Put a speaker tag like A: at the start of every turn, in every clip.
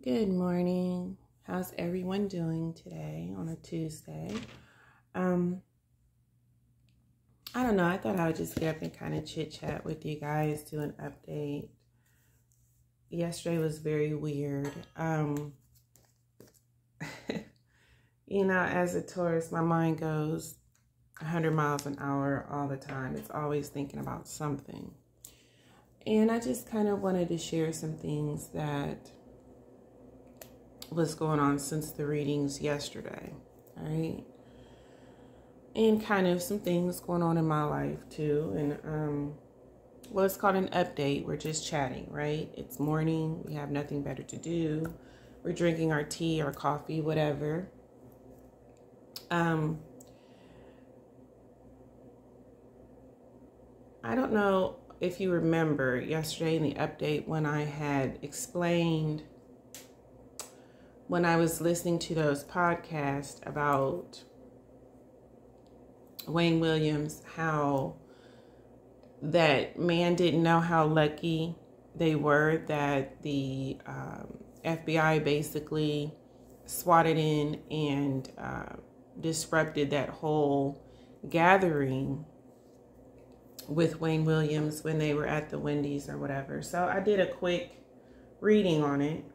A: Good morning. How's everyone doing today on a Tuesday? Um, I don't know. I thought I would just get up and kind of chit chat with you guys, do an update. Yesterday was very weird. As a Taurus, my mind goes 100 miles an hour all the time. It's always thinking about something. And I just kind of wanted to share some things that was going on since the readings yesterday, all right? And kind of some things going on in my life too. And it's called an update. We're just chatting, right? It's morning. We have nothing better to do. We're drinking our tea or coffee, whatever. I don't know if you remember yesterday in the update when I had explained when I was listening to those podcasts about Wayne Williams, how that man didn't know how lucky they were that the FBI basically swatted in and disrupted that whole gathering with Wayne Williams when they were at the Wendy's or whatever. So I did a quick reading on it.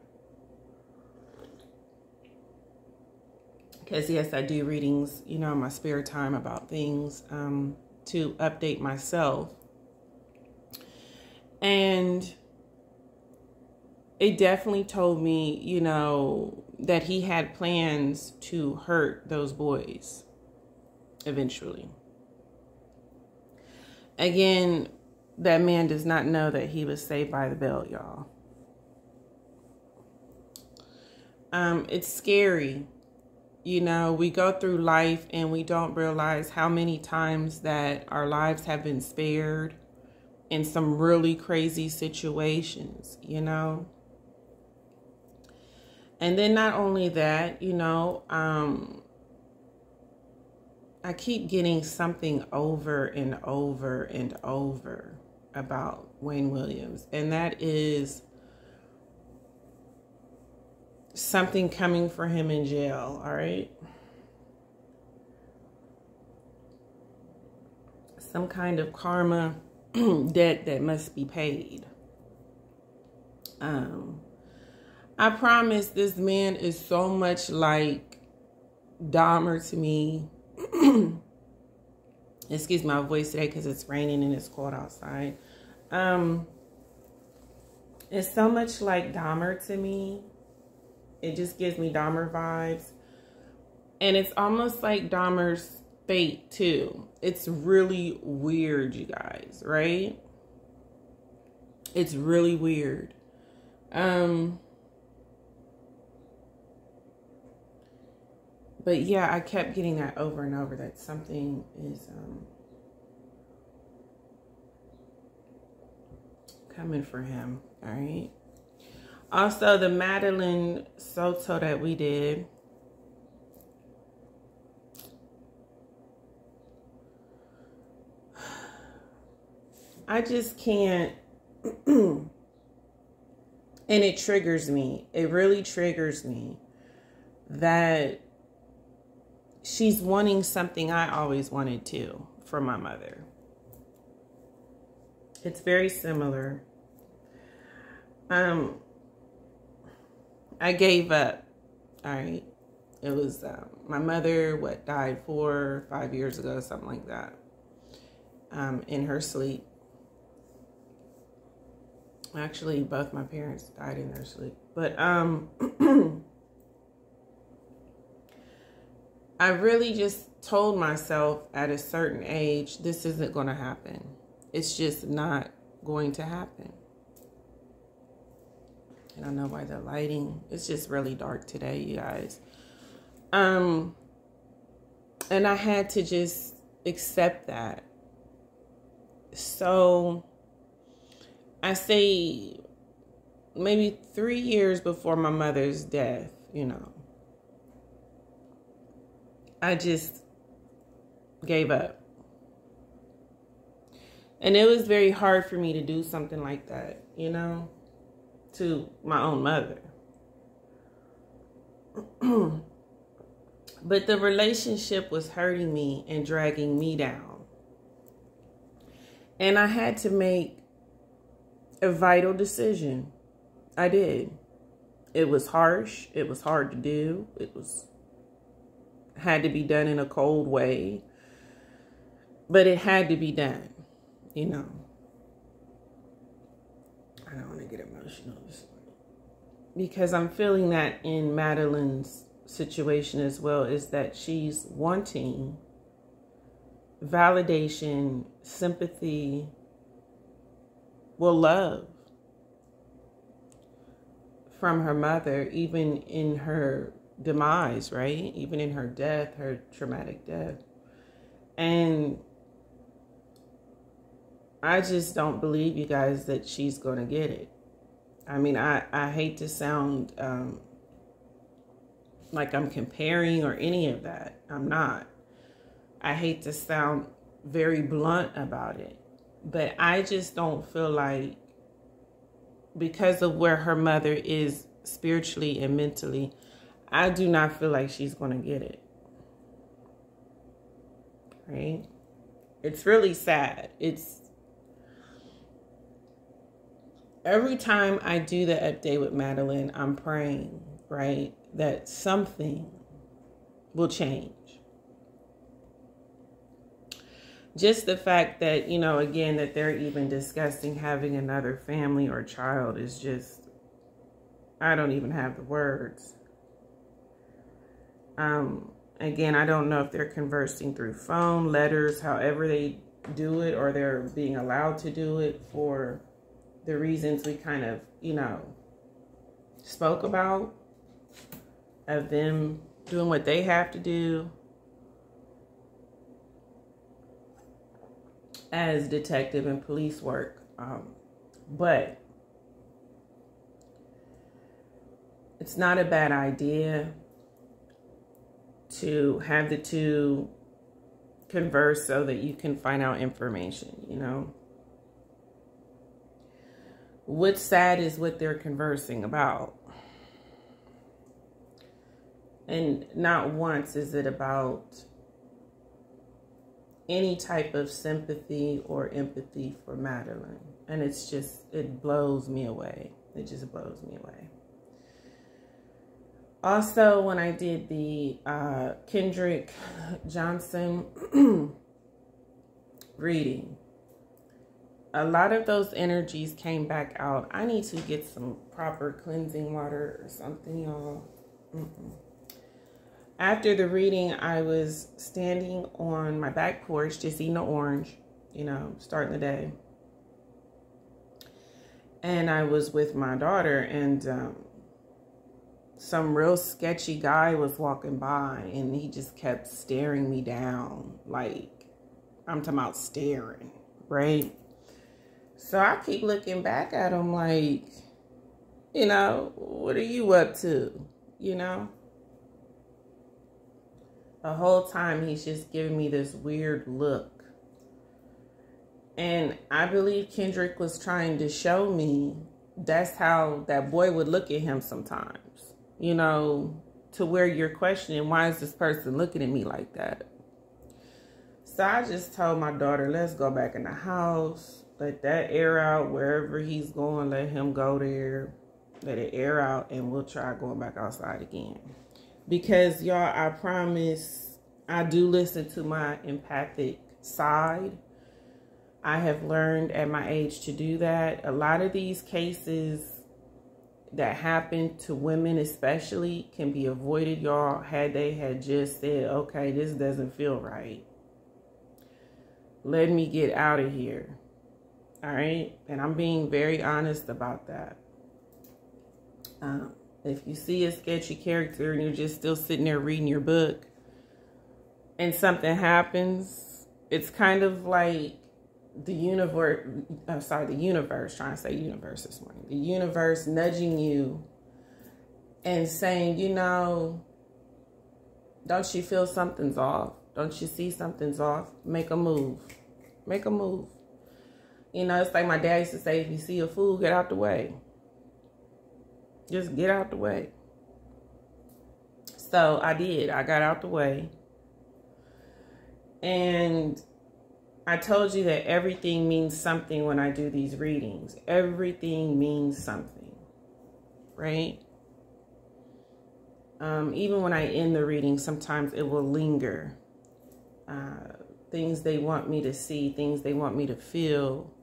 A: Because, yes, I do readings, in my spare time about things to update myself. And it definitely told me, that he had plans to hurt those boys eventually. Again, that man does not know that he was saved by the bell, y'all. It's scary. We go through life and we don't realize how many times that our lives have been spared in some really crazy situations, And then not only that, I keep getting something over and over and over about Wayne Williams. And that is something coming for him in jail, all right? Some kind of karma debt that must be paid. I promise this man is so much like Dahmer to me. Excuse my voice today because it's raining and it's cold outside. It's so much like Dahmer to me. It just gives me Dahmer vibes. And it's almost like Dahmer's fate, too. It's really weird, you guys, right? It's really weird. But yeah, I kept getting that over and over, that something is coming for him, all right? Also, the Madeline Soto that we did. I just can't. And it triggers me. It really triggers me that she's wanting something I always wanted too for my mother. It's very similar. I gave up, all right? It was my mother, died 4 or 5 years ago, something like that, in her sleep. Actually, both my parents died in their sleep. But I really just told myself at a certain age, this isn't going to happen. It's just not going to happen. I don't know why the lighting, it's just really dark today, you guys. And I had to just accept that. So I say maybe 3 years before my mother's death, I just gave up. And it was very hard for me to do something like that, to my own mother. But the relationship was hurting me and dragging me down. And I had to make a vital decision. I did. It was harsh. It was hard to do. Had to be done in a cold way. But it had to be done, you know. I don't want to get emotional this morning. Because I'm feeling that in Madeline's situation as well, is that she's wanting validation, sympathy, love from her mother, even in her demise, right? Even in her death, her traumatic death. And I just don't believe, you guys, that she's going to get it. I mean, I hate to sound like I'm comparing or any of that. I'm not. I hate to sound very blunt about it. But I just don't feel like, because of where her mother is spiritually and mentally, I do not feel like she's going to get it. Right? It's really sad. Every time I do the update with Madeline, I'm praying, right, that something will change. Just the fact that, you know, again, that they're even discussing having another family or child is just, I don't even have the words. Again, I don't know if they're conversing through phone, letters, however they do it, or they're being allowed to do it for the reasons we kind of, you know, spoke about, of them doing what they have to do as detective and police work. But it's not a bad idea to have the two converse so that you can find out information, you know. What's sad is what they're conversing about. And not once is it about any type of sympathy or empathy for Madeline. And it's just, it blows me away. It just blows me away. Also, when I did the Kendrick Johnson reading, a lot of those energies came back out. I need to get some proper cleansing water or something, y'all. After the reading, I was standing on my back porch, just eating an orange, you know, starting the day. And I was with my daughter, and some real sketchy guy was walking by, and he just kept staring me down. Like, I'm talking about staring, right? So I keep looking back at him like, you know, what are you up to? You know? The whole time he's just giving me this weird look. And I believe Kendrick was trying to show me that's how that boy would look at him sometimes. You know, to where you're questioning, why is this person looking at me like that? So I just told my daughter, let's go back in the house. Let that air out wherever he's going. Let him go there. Let it air out, and we'll try going back outside again. Because, y'all, I promise I do listen to my empathic side. I have learned at my age to do that. A lot of these cases that happen to women especially can be avoided, y'all, had they had just said, okay, this doesn't feel right. Let me get out of here. All right? And I'm being very honest about that. If you see a sketchy character and you're just still sitting there reading your book and something happens, it's kind of like the universe, trying to say universe this morning, the universe nudging you and saying, you know, don't you feel something's off? Don't you see something's off? Make a move. Make a move. You know, it's like my dad used to say, if you see a fool, get out the way. Just get out the way. So I did. I got out the way. And I told you that everything means something when I do these readings. Everything means something, right? Even when I end the reading, sometimes it will linger. Things they want me to see, things they want me to feel,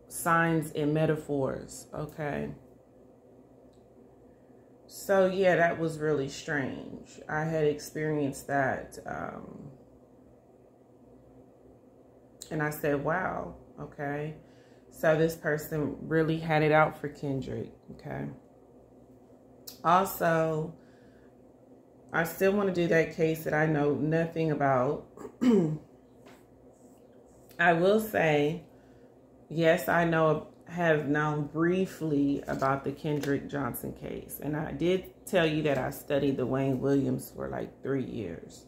A: signs and metaphors, okay? So yeah, that was really strange. I had experienced that. And I said, wow, okay. So this person really had it out for Kendrick, okay. Also, I still want to do that case that I know nothing about. I will say, yes, I have known briefly about the Kendrick Johnson case. And I did tell you that I studied the Wayne Williams for like 3 years.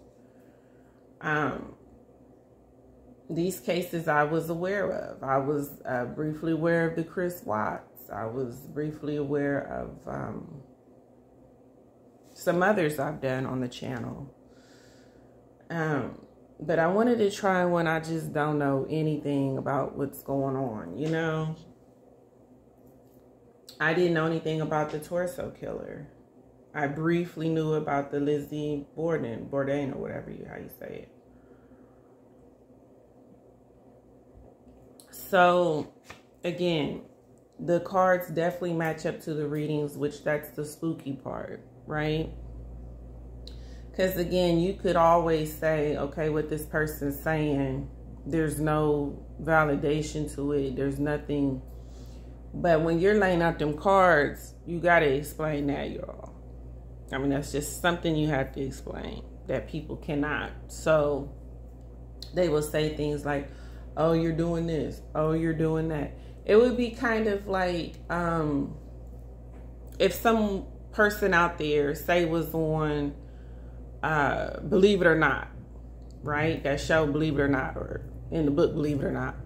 A: These cases I was aware of. I was briefly aware of the Chris Watts. I was briefly aware of some others I've done on the channel. But I wanted to try one I just don't know anything about what's going on, you know? I didn't know anything about the torso killer. I briefly knew about the Lizzie Borden or whatever how you say it. So, again, the cards definitely match up to the readings, which that's the spooky part, right? Because, again, you could always say, okay, what this person's saying, there's no validation to it. There's nothing. But when you're laying out them cards, you got to explain that, y'all. I mean, that's just something you have to explain that people cannot. So they will say things like, oh, you're doing this. Oh, you're doing that. It would be kind of like if some person out there, say, was on Believe It or Not, right? That show, Believe It or Not, or in the book, Believe It or Not.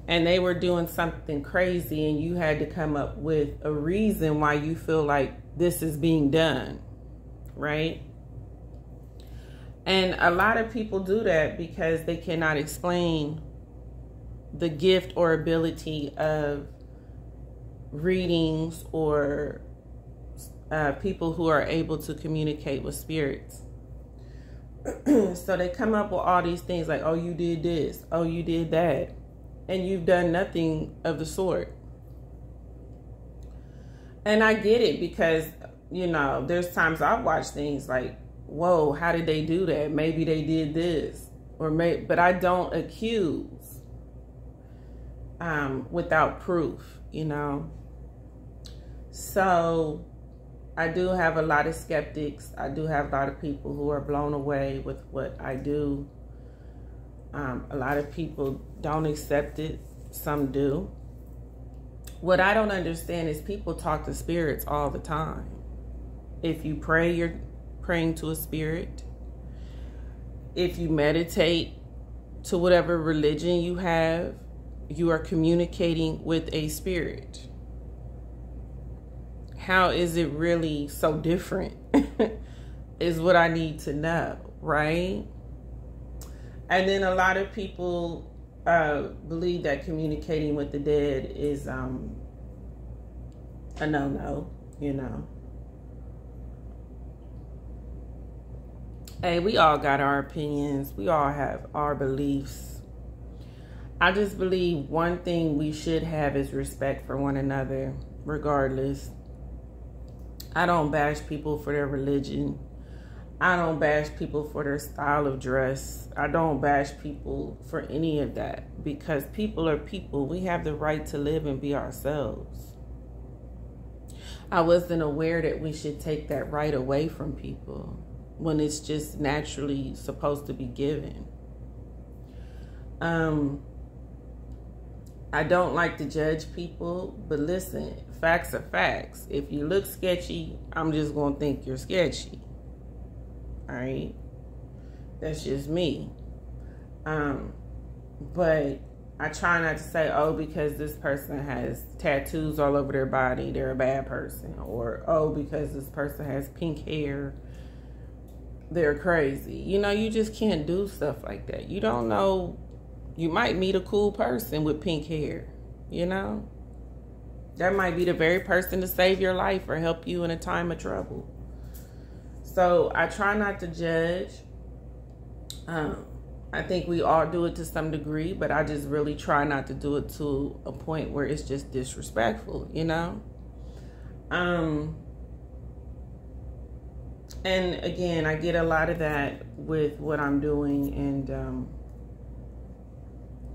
A: And they were doing something crazy and you had to come up with a reason why you feel like this is being done, right? And a lot of people do that because they cannot explain the gift or ability of readings or people who are able to communicate with spirits. So they come up with all these things like, oh, you did this, oh, you did that, and you've done nothing of the sort. And I get it because, you know, there's times I've watched things like, whoa, how did they do that? Maybe they did this, but I don't accuse without proof, you know. So I do have a lot of skeptics. I do have a lot of people who are blown away with what I do. A lot of people don't accept it. Some do. What I don't understand is people talk to spirits all the time. If you pray, you're praying to a spirit. If you meditate to whatever religion you have, you are communicating with a spirit. How is it really so different? Is what I need to know, right? And then a lot of people believe that communicating with the dead is a no-no, you know. Hey, we all got our opinions. We all have our beliefs. I just believe one thing we should have is respect for one another, regardless. I don't bash people for their religion. I don't bash people for their style of dress. I don't bash people for any of that because people are people. We have the right to live and be ourselves. I wasn't aware that we should take that right away from people when it's just naturally supposed to be given. I don't like to judge people, but listen, facts are facts. If you look sketchy, I'm just going to think you're sketchy. All right? That's just me. But I try not to say, oh, because this person has tattoos all over their body, they're a bad person. Or, oh, because this person has pink hair, they're crazy. You know, you just can't do stuff like that. You don't know. You might meet a cool person with pink hair, you know? That might be the very person to save your life or help you in a time of trouble. So I try not to judge. I think we all do it to some degree, but I just really try not to do it to a point where it's just disrespectful, you know? And again, I get a lot of that with what I'm doing, and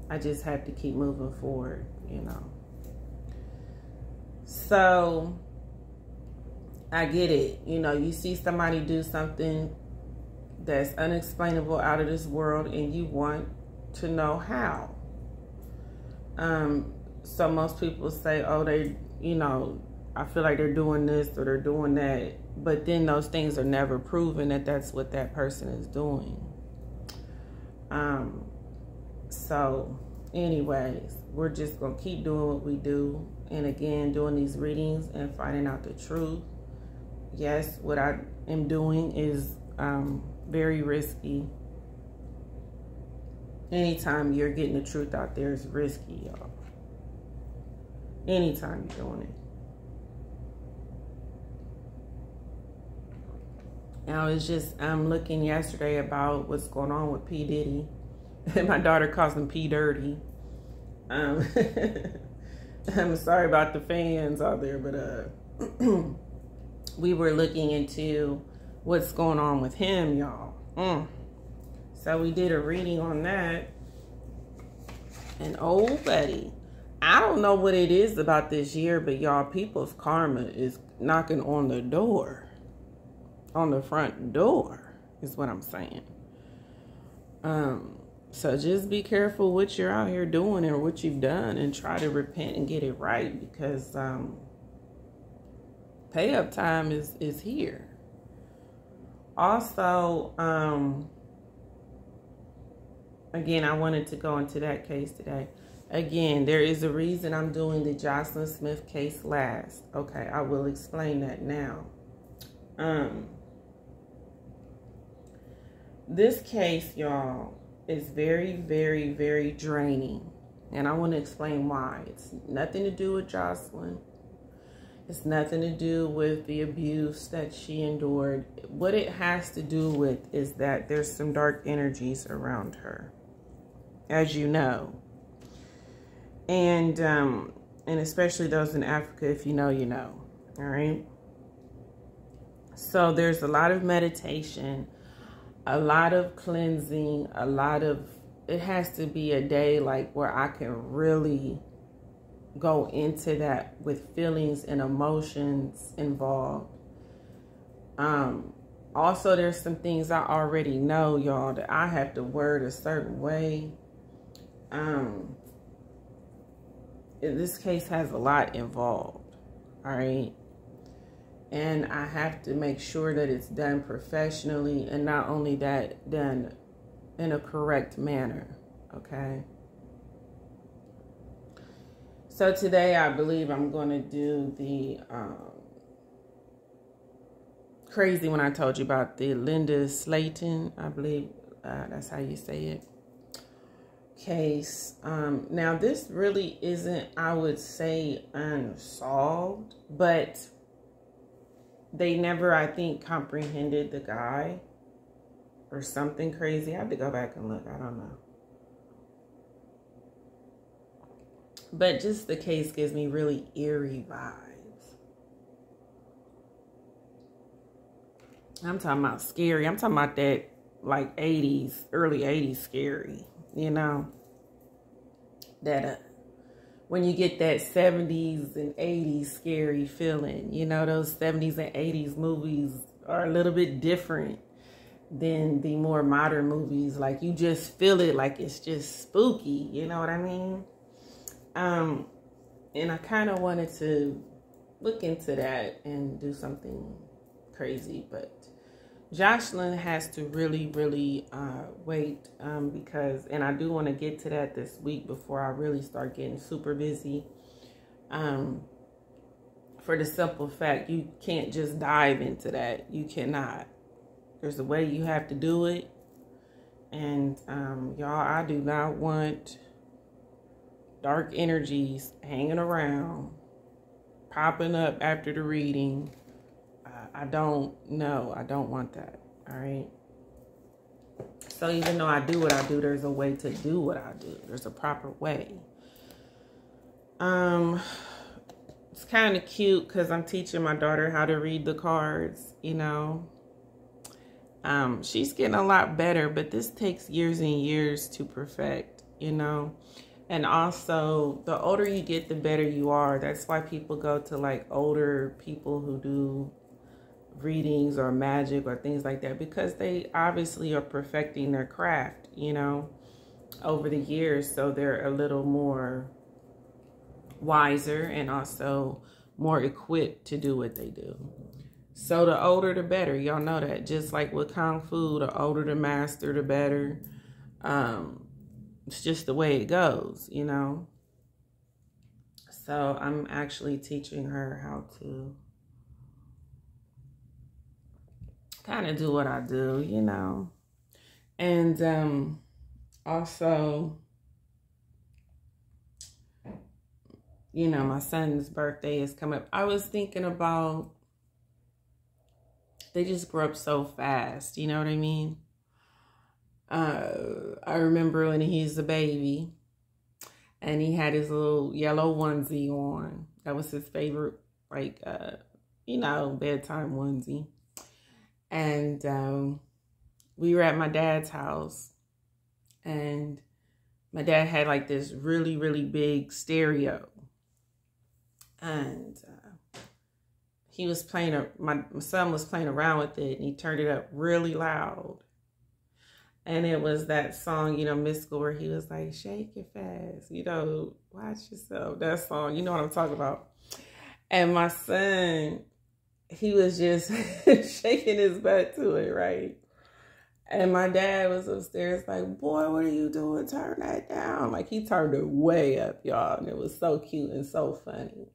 A: I just have to keep moving forward, you know? So I get it. You know, you see somebody do something that's unexplainable, out of this world, and you want to know how. So most people say, oh, they, you know, I feel like they're doing this or they're doing that. But then those things are never proven that that's what that person is doing. So anyways, we're just going to keep doing what we do. And again, doing these readings and finding out the truth. Yes, what I am doing is very risky. Anytime you're getting the truth out there is risky, y'all. Anytime you're doing it. I was just looking yesterday about what's going on with P. Diddy. And my daughter calls him P. Dirty. I'm sorry about the fans out there, but we were looking into what's going on with him, y'all. So we did a reading on that. And oh, buddy, I don't know what it is about this year, but y'all, people's karma is knocking on the door. On the front door is what I'm saying. So just be careful what you're out here doing and what you've done, and try to repent and get it right, because pay up time is here. Also, again, I wanted to go into that case today. Again, there is a reason I'm doing the Jocelyn Smith case last. Okay, I will explain that now. This case, y'all, is very, very, very draining. And I want to explain why. It's nothing to do with Jocelyn. It's nothing to do with the abuse that she endured. What it has to do with is that there's some dark energies around her, as you know. And especially those in Africa, if you know, you know. All right? So there's a lot of meditation, a lot of cleansing, it has to be a day like where I can really go into that with feelings and emotions involved. Also, there's some things I already know, y'all, that I have to word a certain way. This case has a lot involved, all right? And I have to make sure that it's done professionally, and not only that, done in a correct manner, okay? So today I believe I'm going to do the crazy one I told you about, the Linda Slayton, I believe that's how you say it, case. Now this really isn't, I would say, unsolved, but they never, I think, comprehended the guy or something crazy. I have to go back and look. I don't know. But just the case gives me really eerie vibes. I'm talking about scary. I'm talking about that like 80s, early 80s scary, you know? That when you get that 70s and 80s scary feeling, you know, those 70s and 80s movies are a little bit different than the more modern movies. Like, you just feel it like it's just spooky, you know what I mean? And I kind of wanted to look into that and do something crazy, but Jocelyn has to really, really wait because, and I do want to get to that this week before I really start getting super busy. For the simple fact, you can't just dive into that. You cannot. There's a way you have to do it. And y'all, I do not want dark energies hanging around, popping up after the reading. I don't want that. All right. So even though I do what I do, there's a way to do what I do. There's a proper way. It's kind of cute because I'm teaching my daughter how to read the cards, you know. She's getting a lot better, but this takes years and years to perfect, you know. And also, the older you get, the better you are. That's why people go to like older people who do readings or magic or things like that, because they obviously are perfecting their craft, you know, over the years. So they're a little more wiser and also more equipped to do what they do. So the older the better. Y'all know that. Just like with Kung Fu, the older the master, the better. It's just the way it goes, you know. So I'm actually teaching her how to kind of do what I do, you know. And also, you know, my son's birthday is coming up. I was thinking about, they just grow up so fast, you know what I mean? I remember when he's a baby and he had his little yellow onesie on. That was his favorite, like, you know, bedtime onesie. And we were at my dad's house, and my dad had like this really, really big stereo. And he was playing, my son was playing around with it, and he turned it up really loud. And it was that song, you know, Mystical, where he was like, shake it fast, you know, watch yourself. That song, you know what I'm talking about. And my son, he was just shaking his butt to it, right? And my dad was upstairs like, boy, what are you doing? Turn that down. Like, he turned it way up, y'all. And it was so cute and so funny.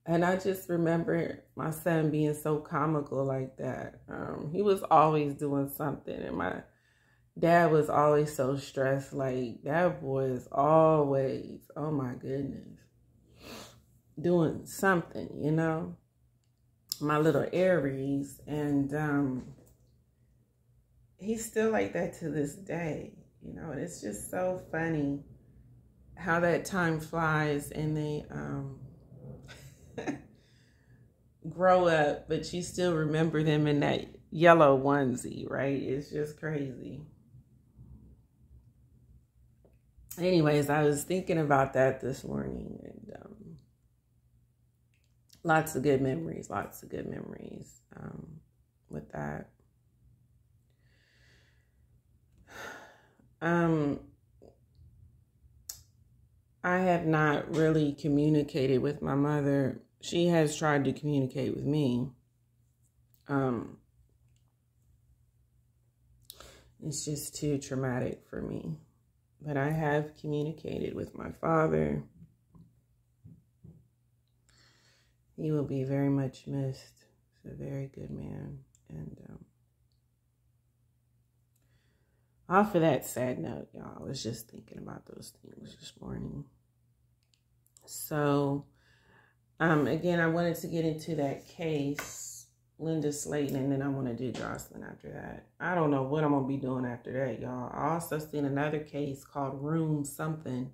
A: And I just remember my son being so comical like that. He was always doing something. And my dad was always so stressed. Like, that boy is always, oh my goodness, doing something, you know? My little Aries. And he's still like that to this day, you know? And it's just so funny how that time flies, and they grow up, but you still remember them in that yellow onesie, right? It's just crazy. Anyways, I was thinking about that this morning, and lots of good memories with that. I have not really communicated with my mother. She has tried to communicate with me. It's just too traumatic for me. But I have communicated with my father. He will be very much missed. He's a very good man. And off of that sad note, y'all, I was just thinking about those things this morning. So, again, I wanted to get into that case, Linda Slayton, and then I want to do Jocelyn after that. I don't know what I'm going to be doing after that, y'all. I also seen another case called Room Something.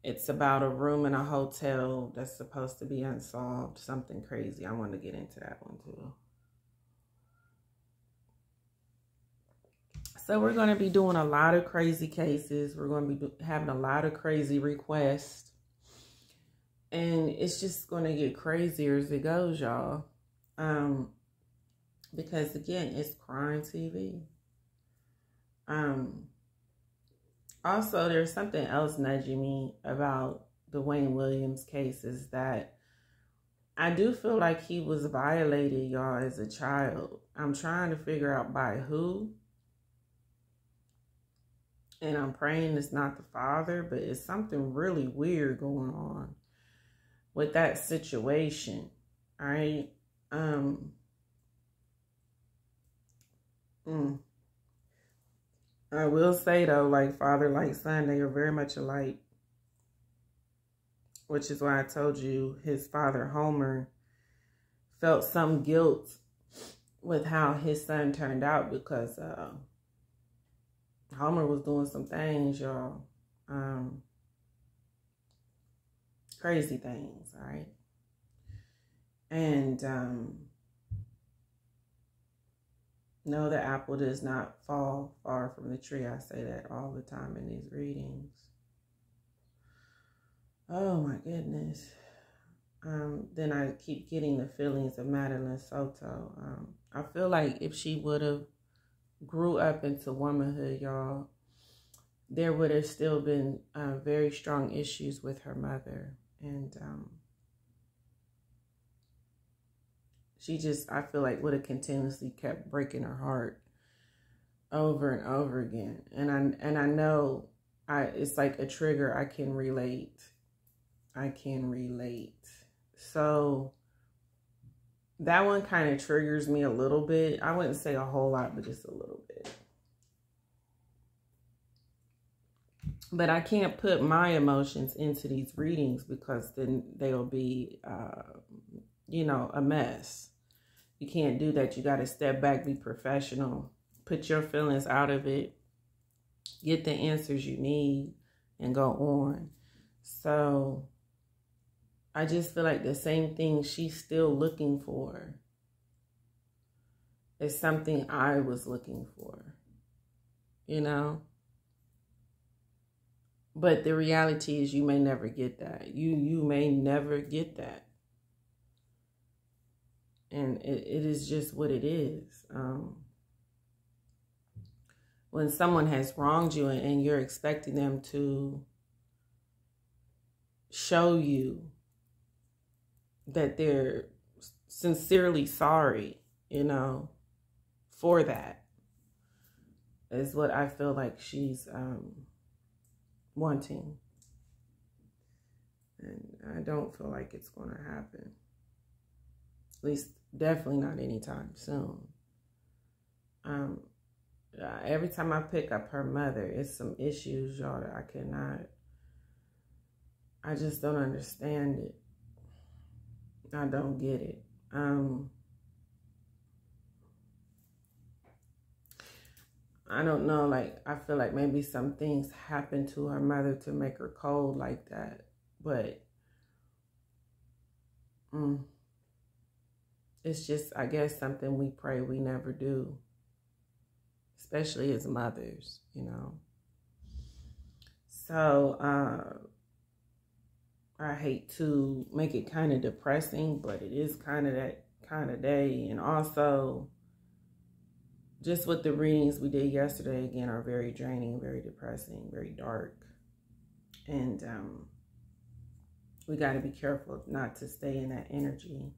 A: It's about a room in a hotel that's supposed to be unsolved. Something crazy. I want to get into that one too. So we're going to be doing a lot of crazy cases. We're going to be having a lot of crazy requests. And it's just going to get crazier as it goes, y'all. Because, again, it's crime TV. Also, there's something else nudging me about the Wayne Williams case, is that I do feel like he was violated, y'all, as a child. I'm trying to figure out by who. And I'm praying it's not the father, but it's something really weird going on with that situation. All right. Mm. I will say though, like father, like son, they are very much alike. Which is why I told you his father, Homer, felt some guilt with how his son turned out because Homer was doing some things, y'all. Crazy things, all right? And no, the apple does not fall far from the tree. I say that all the time in these readings. Oh my goodness. Then I keep getting the feelings of Madeline Soto. I feel like if she would have grew up into womanhood, y'all, there would have still been very strong issues with her mother. And she just, I feel like, would have continuously kept breaking her heart over and over again. And I know it's like a trigger. I can relate. So that one kind of triggers me a little bit. I wouldn't say a whole lot, but just a little bit. But I can't put my emotions into these readings because then they'll be, a mess. You can't do that. You got to step back, be professional, put your feelings out of it, get the answers you need, and go on. So I just feel like the same thing she's still looking for is something I was looking for, But the reality is you may never get that. You may never get that. And it is just what it is. When someone has wronged you and you're expecting them to show you that they're sincerely sorry, for that, is what I feel like she's wanting. And I don't feel like it's going to happen. At least, definitely not anytime soon. Every time I pick up her mother, it's some issues, y'all, that I just don't understand it. I don't get it. I don't know, I feel like maybe some things happened to her mother to make her cold like that. But it's just, I guess, something we pray we never do. Especially as mothers, So, I hate to make it kind of depressing, but it is kind of that kind of day. And also, just with the readings we did yesterday, again, are very draining, very depressing, very dark. And we got to be careful not to stay in that energy.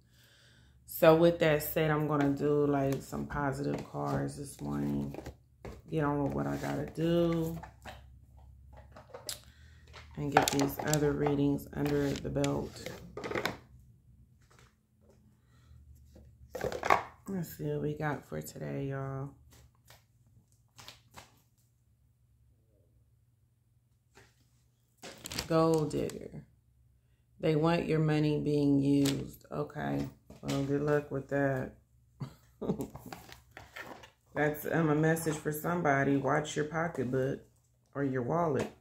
A: So with that said, I'm going to do some positive cards this morning. Get on with what I got to do. And get these other readings under the belt. Let's see what we got for today, y'all. Gold digger. They want your money being used. Okay. Well, good luck with that. That's a message for somebody. Watch your pocketbook or your wallet.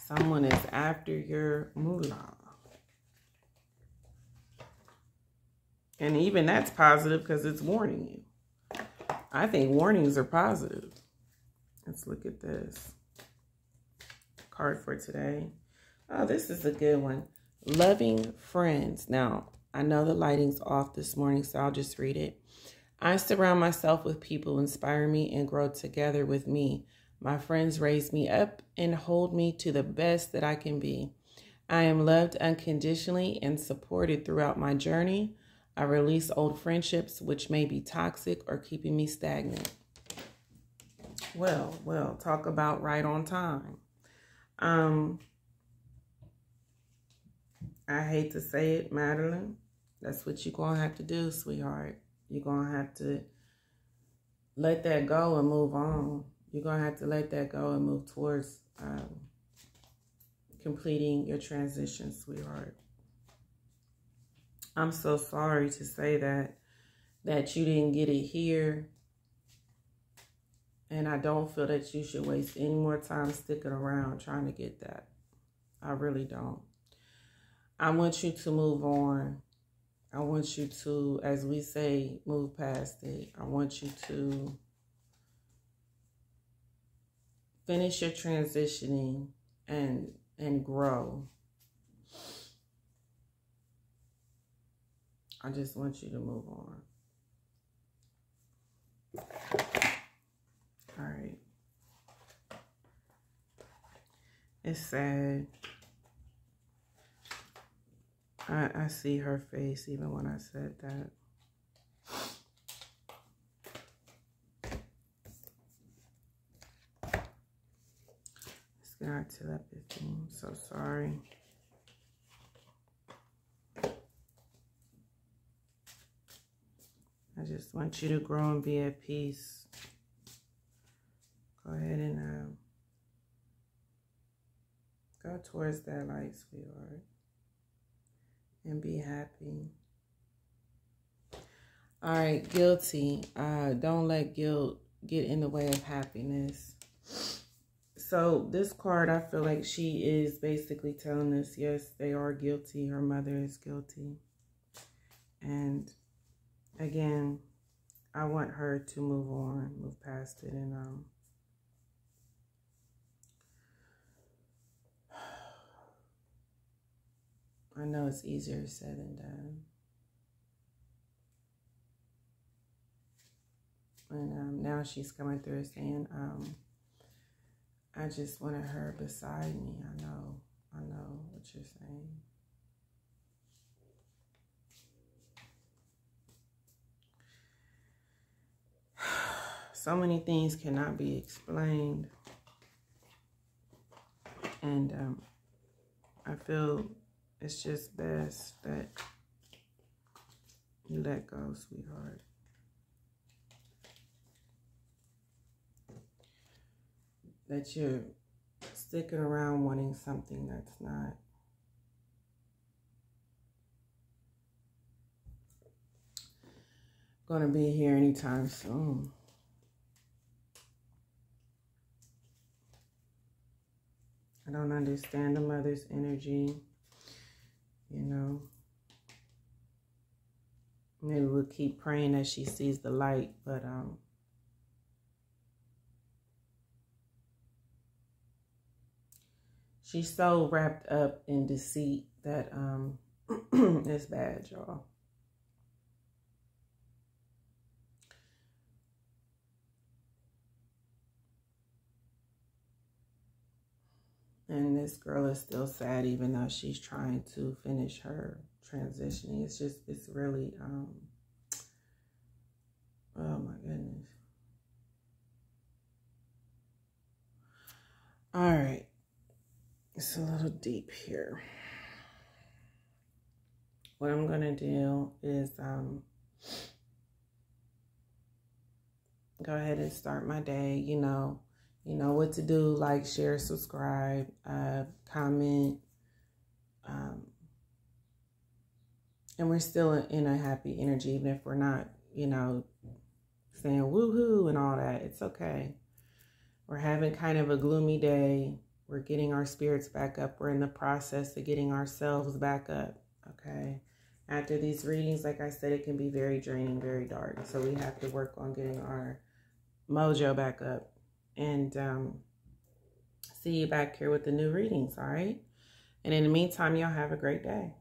A: Someone is after your moolah. And even that's positive because it's warning you. I think warnings are positive. Let's look at this card for today. Oh, this is a good one. Loving friends. Now, I know the lighting's off this morning, so I'll just read it. I surround myself with people who inspire me and grow together with me. My friends raise me up and hold me to the best that I can be. I am loved unconditionally and supported throughout my journey. I release old friendships which may be toxic or keeping me stagnant. Well, talk about right on time. I hate to say it, Madeline. That's what you're going to have to do, sweetheart. You're going to have to let that go and move on. You're going to have to let that go and move towards completing your transition, sweetheart. I'm so sorry to say that you didn't get it here. And I don't feel that you should waste any more time sticking around trying to get that. I really don't. I want you to move on. I want you to, as we say, move past it. I want you to finish your transitioning and grow. I just want you to move on. All right. It's sad. I see her face even when I said that. Let's get our telepathy. I'm so sorry. I just want you to grow and be at peace. Go ahead and go towards that light, sweetheart. And be happy. All right, guilty. Don't let guilt get in the way of happiness. So this card, I feel like she is basically telling us, yes, they are guilty. Her mother is guilty. And again, I want her to move on, move past it. And I know it's easier said than done. And now she's coming through saying, I just wanted her beside me. I know what you're saying. So many things cannot be explained. And I feel it's just best that you let go, sweetheart. That you're sticking around wanting something that's not going to be here anytime soon. I don't understand the mother's energy, you know. Maybe we'll keep praying that she sees the light, but she's so wrapped up in deceit that it's bad, y'all. And this girl is still sad even though she's trying to finish her transitioning. It's really, oh my goodness. All right. It's a little deep here. What I'm going to do is go ahead and start my day. You know what to do. Like, share, subscribe, comment. And we're still in a happy energy, even if we're not, saying woohoo and all that. It's okay. We're having kind of a gloomy day. We're getting our spirits back up. We're in the process of getting ourselves back up, okay? After these readings, like I said, it can be very draining, very dark. So we have to work on getting our mojo back up. And see you back here with the new readings, all right? And in the meantime, y'all have a great day.